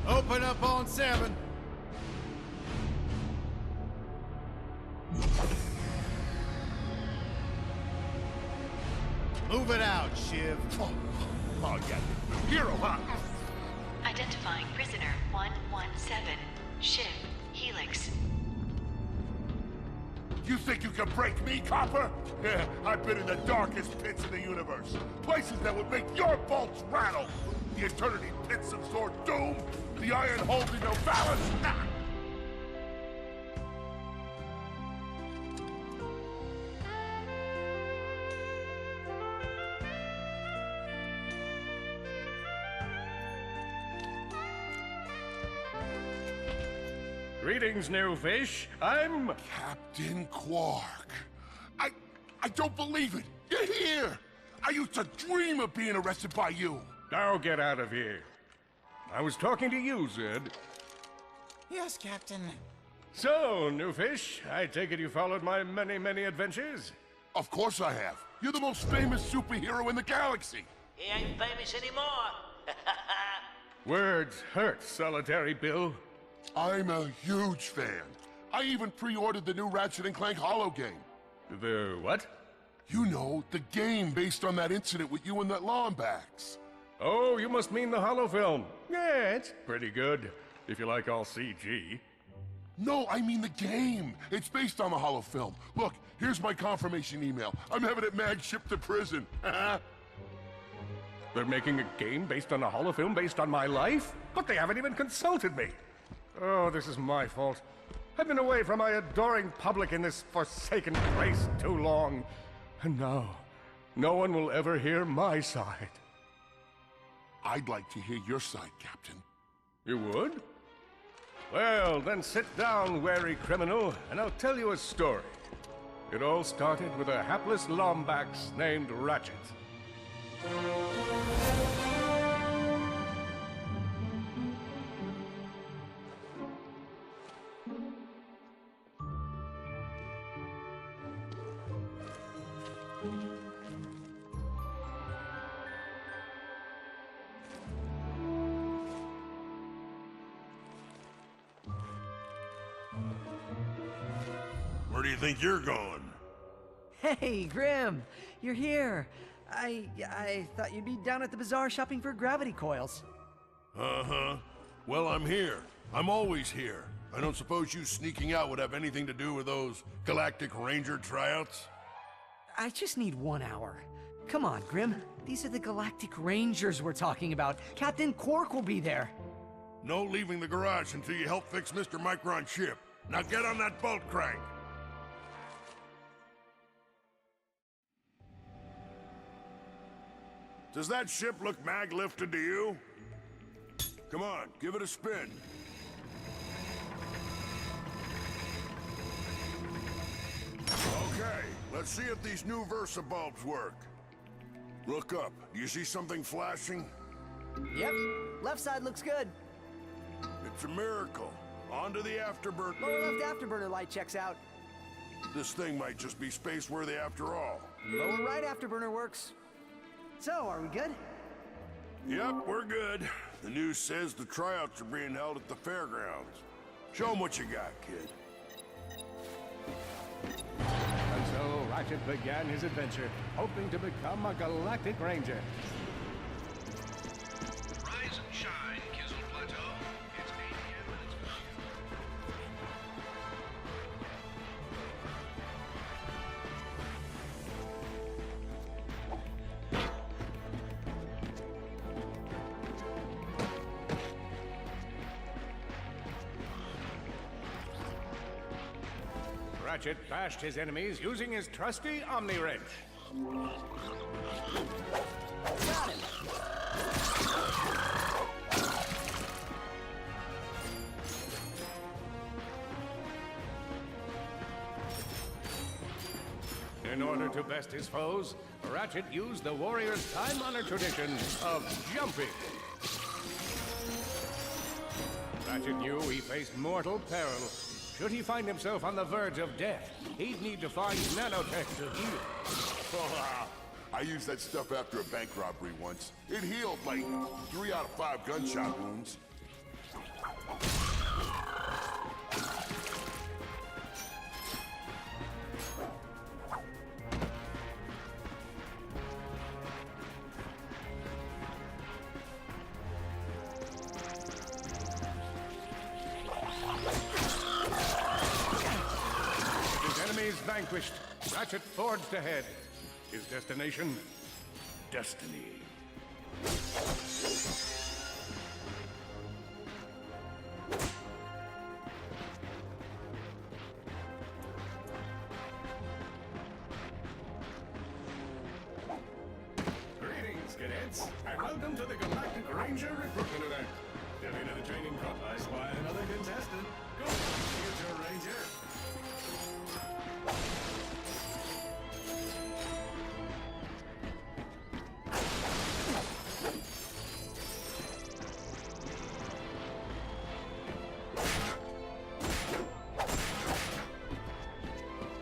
Open up on 7. Move it out, Shiv. Oh, yeah. Hero, huh? Identifying prisoner 117. Shiv, Helix. You think you can break me, Copper? Yeah, I've been in the darkest pits of the universe. Places that would make your bolts rattle. The eternity pits of Sword Doom. The iron holding no balance. Ah! Greetings, new fish. I'm... Captain Quark. I don't believe it. You're here. I used to dream of being arrested by you. Now get out of here. I was talking to you, Zed. Yes, Captain. So, new fish, I take it you followed my many, many adventures? Of course I have. You're the most famous superhero in the galaxy. He ain't famous anymore. Words hurt, Solitary Bill. I'm a huge fan. I even pre-ordered the new Ratchet Clank holo game. The what? You know, the game based on that incident with you and that Lombax. Oh, you must mean the holo film. Yeah, it's pretty good, if you like all CG. No, I mean the game. It's based on the holo film. Look, here's my confirmation email. I'm having it mag shipped to prison. They're making a game based on a holo film based on my life? But they haven't even consulted me. Oh, this is my fault. I've been away from my adoring public in this forsaken place too long. And now, no one will ever hear my side. I'd like to hear your side, Captain. You would? Well, then sit down, wary criminal, and I'll tell you a story. It all started with a hapless Lombax named Ratchet. Where do you think you're going? Hey, Grim, you're here. I thought you'd be down at the bazaar shopping for gravity coils. Uh-huh. Well, I'm here. I'm always here. I don't suppose you sneaking out would have anything to do with those Galactic Ranger tryouts? I just need 1 hour. Come on, Grim. These are the Galactic Rangers we're talking about. Captain Quark will be there. No leaving the garage until you help fix Mr. Micron's ship. Now get on that bolt crank. Does that ship look mag-lifted to you? Come on, give it a spin. Okay, let's see if these new Versa bulbs work. Look up. Do you see something flashing? Yep, left side looks good. It's a miracle. On to the afterburner. Lower left afterburner light checks out. This thing might just be space-worthy after all. Lower right afterburner works. So, are we good? Yep, we're good. The news says the tryouts are being held at the fairgrounds. Show 'em what you got, kid. And so Ratchet began his adventure, hoping to become a Galactic Ranger. Rise and shine, Kizzle Plateau. It's 8 p.m. and it's Ratchet bashed his enemies using his trusty Omni Wrench. Got him. In order to best his foes, Ratchet used the warrior's time-honored tradition of jumping. Ratchet knew he faced mortal peril. Should he find himself on the verge of death, he'd need to find nanotech to heal. I used that stuff after a bank robbery once. It healed like 3 out of 5 gunshot wounds. His enemies vanquished, Ratchet forged ahead. His destination? Destiny. Greetings, cadets, and welcome to the Galactic Ranger Recruitment Event. Step into the training cup, I spy another contestant. Go, future Ranger.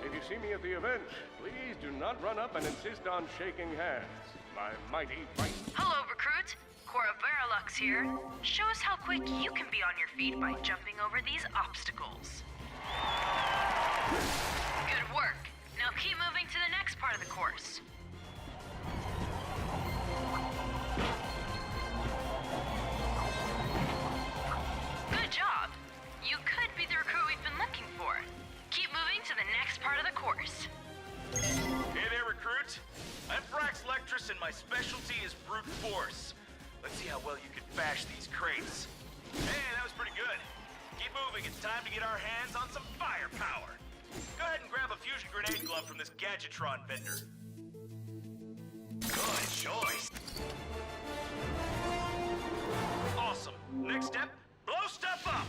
If you see me at the event, please do not run up and insist on shaking hands. My mighty right. Hello, recruit. Cora Veralux here. Show us how quick you can be on your feet by jumping over these obstacles. Good work. Now keep moving to the next part of the course. Good job. You could be the recruit we've been looking for. Keep moving to the next part of the course. Hey there, recruit. I'm Brax Lectress, and my specialty is brute force. Let's see how well you can bash these crates. Hey, that was pretty good. Keep moving. It's time to get our hands on some firepower. Go ahead and grab a fusion grenade glove from this Gadgetron vendor. Good choice. Awesome. Next step, blow stuff up.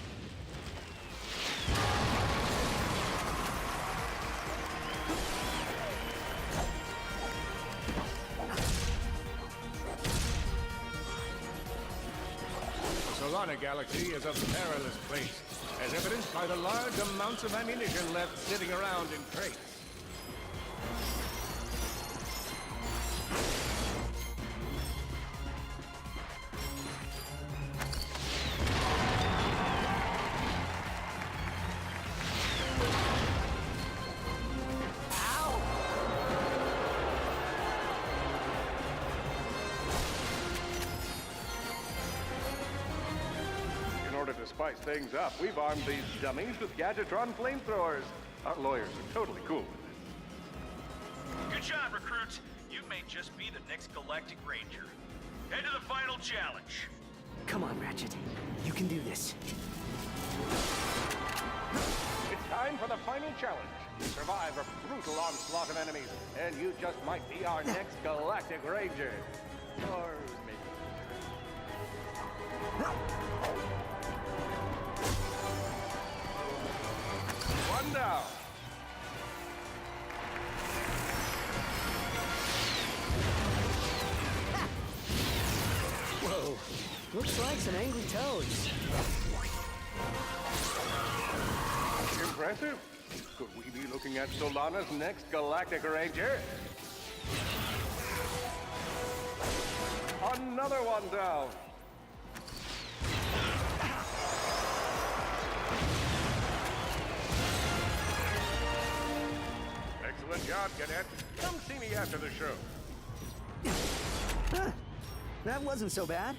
The Solana Galaxy is a perilous place, as evidenced by the large amounts of ammunition left sitting around in crates. In order to spice things up, we've armed these dummies with Gadgetron flamethrowers. Our lawyers are totally cool with this. Good job, recruit. You may just be the next Galactic Ranger. Head to the final challenge. Come on, Ratchet. You can do this. It's time for the final challenge. Survive a brutal onslaught of enemies, and you just might be our next Galactic Ranger. Or maybe. One down. Whoa. Looks like some angry toads. Impressive. Could we be looking at Solana's next Galactic Ranger? Another one down. Excellent job, Cadet. Come see me after the show. Huh. That wasn't so bad.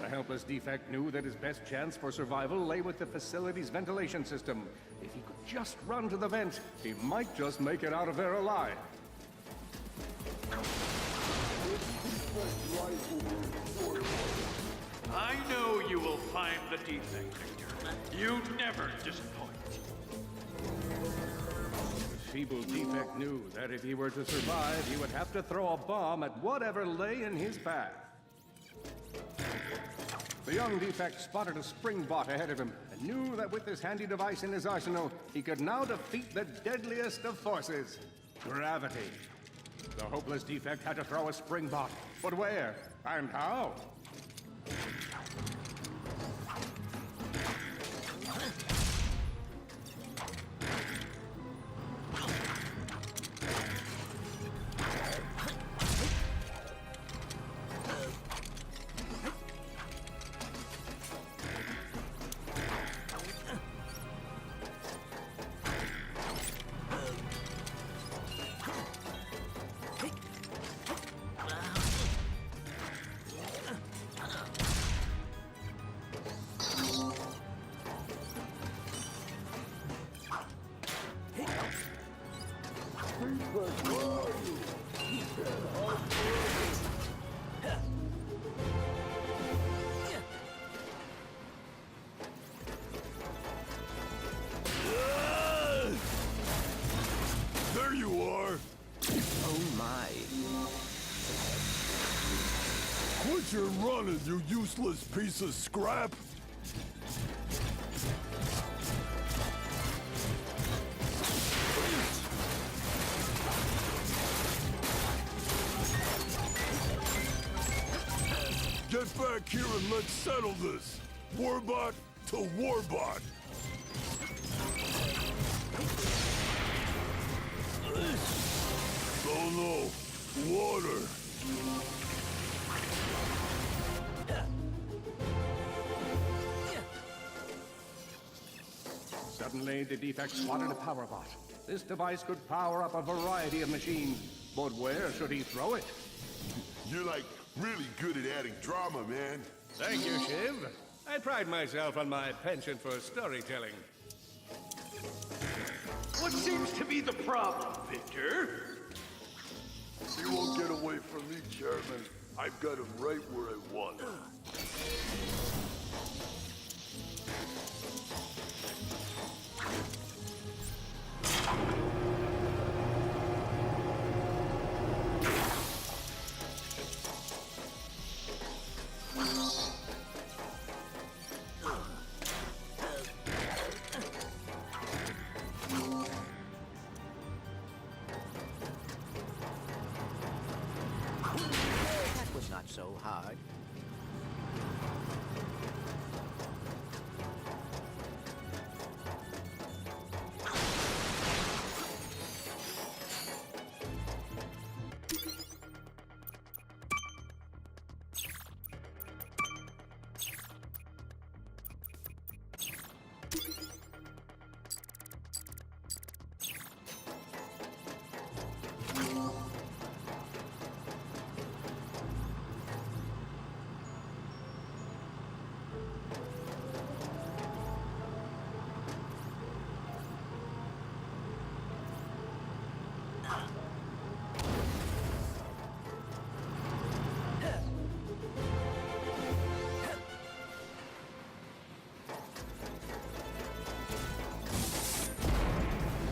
The helpless defect knew that his best chance for survival lay with the facility's ventilation system. If he could just run to the vent, he might just make it out of there alive. I know you will find the defect, Victor. You never disappoint. The feeble defect knew that if he were to survive, he would have to throw a bomb at whatever lay in his path. The young defect spotted a spring bot ahead of him and knew that with this handy device in his arsenal, he could now defeat the deadliest of forces, Gravity. The hopeless defect had to throw a springbok. But where? And how? There you are! Oh my. Quit your running, you useless piece of scrap! Get back here and let's settle this! Warbot to Warbot! Oh no! Water! Suddenly, the defect spotted a power bot. This device could power up a variety of machines. But where should he throw it? You're like really good at adding drama, man. Thank you, Shiv. I pride myself on my penchant for storytelling. What seems to be the problem, Victor? You won't get away from me, Chairman. I've got him right where I want him. That was not so hard.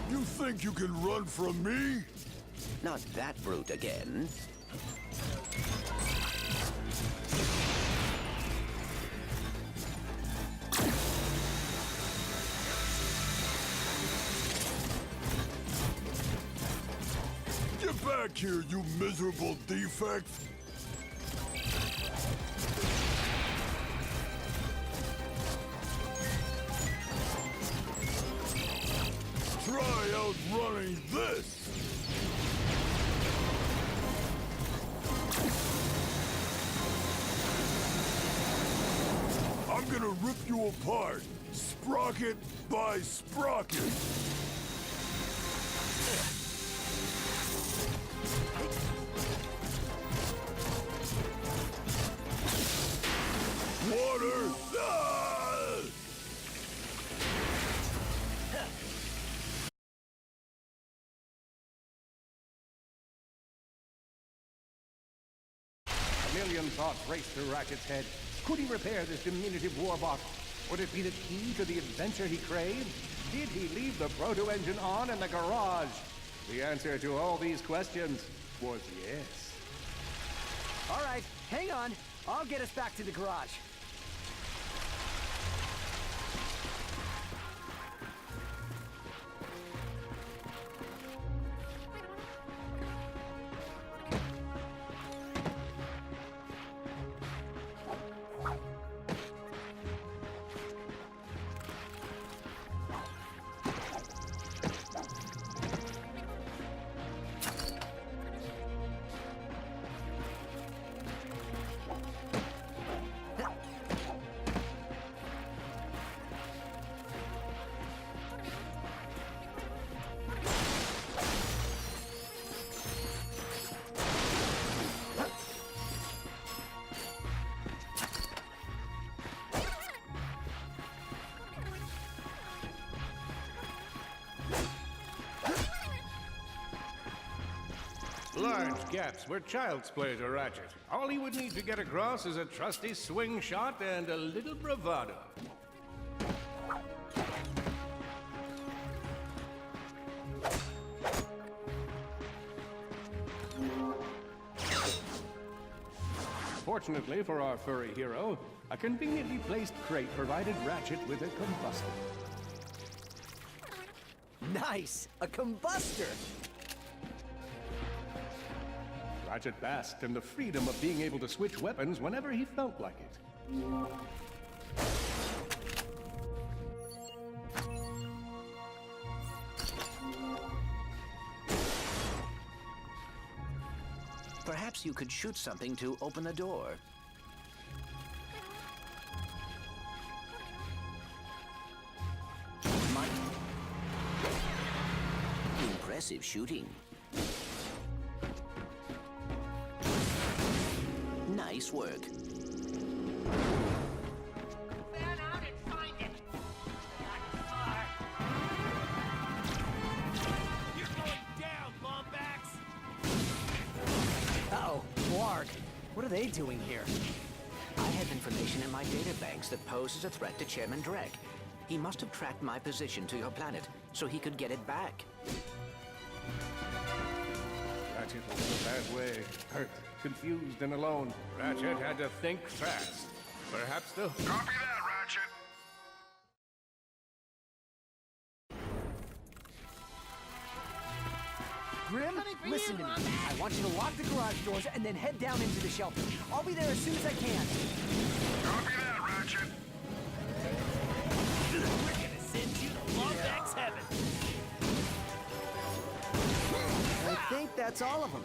You think you can run from me? Not that brute again. Get back here, you miserable defect! Try outrunning this! I'm gonna rip you apart, sprocket by sprocket! Water! Ah! A million thoughts raced through Ratchet's head. Could he repair this diminutive warbot? Would it be the key to the adventure he craved? Did he leave the proto-engine on in the garage? The answer to all these questions was yes. All right, hang on. I'll get us back to the garage. Large gaps where child's play to Ratchet. All he would need to get across is a trusty swing shot and a little bravado. Fortunately for our furry hero, a conveniently placed crate provided Ratchet with a combustor. Nice! A combustor! Ratchet basked in the freedom of being able to switch weapons whenever he felt like it. Perhaps you could shoot something to open the door. Impressive shooting. Nice work. Fan out and find it. Not far. You're going down, Lombax. Uh-oh, Blarg. What are they doing here? I have information in my databanks that poses a threat to Chairman Drek. He must have tracked my position to your planet, so he could get it back. Ratchet was in a bad way. Hurt, confused, and alone. Ratchet had to think fast. Perhaps the... Copy that, Ratchet. Grim, listen to me. I want you to lock the garage doors and then head down into the shelter. I'll be there as soon as I can. Copy that, Ratchet. We're gonna send you to Lombax heaven. I think that's all of them.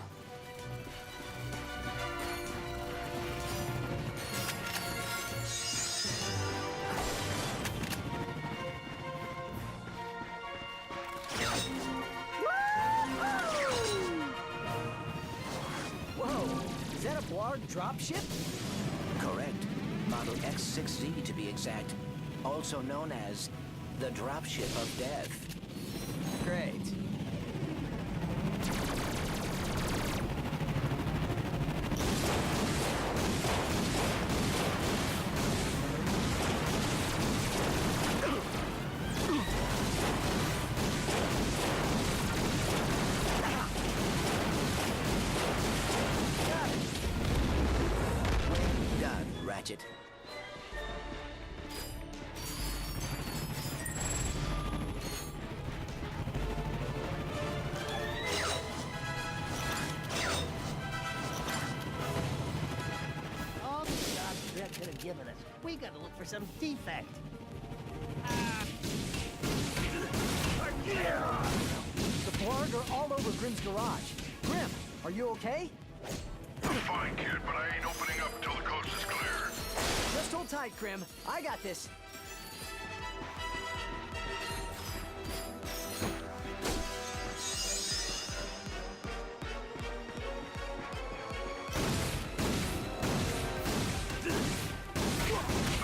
Whoa! Is that a Blarg dropship? Correct. Model X6Z to be exact. Also known as the Dropship of Death. Great. Well done, Ratchet. All the jobs Drek could have given us. We gotta look for some defect. The Blarg are all over Grim's garage. Grim, are you okay? I'm fine, kid, but I ain't opening up until the coast is clear. Just hold tight, Grim. I got this.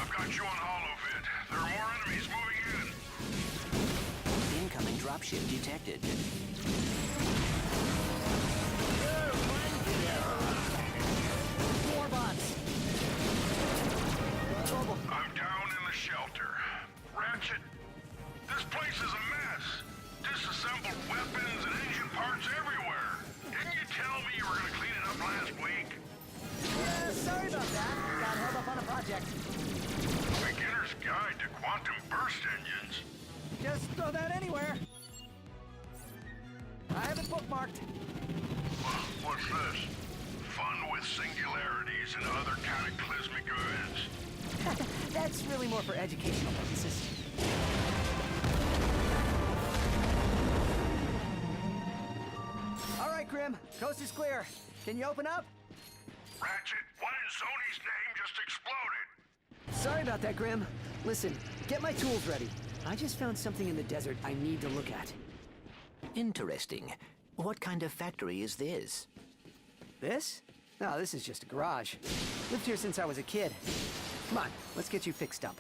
I've got you on holovid. There are more enemies moving in. Incoming dropship detected. More bots. Trouble. I'm down in the shelter. Ratchet, this place is a mess. Disassembled weapons and engine parts everywhere. Didn't you tell me you were gonna clean it up last week? Sorry about that. Got held up on a project. Beginner's Guide to Quantum Burst Engines. Just throw that anywhere. I have it bookmarked. What's this? Fun with singularities and other cataclysmic events. That's really more for educational purposes. All right, Grim. Coast is clear. Can you open up? Ratchet, one in Sony's name just exploded. Sorry about that, Grim. Listen, get my tools ready. I just found something in the desert I need to look at. Interesting. What kind of factory is this? This? No, this is just a garage. Lived here since I was a kid. Come on, let's get you fixed up.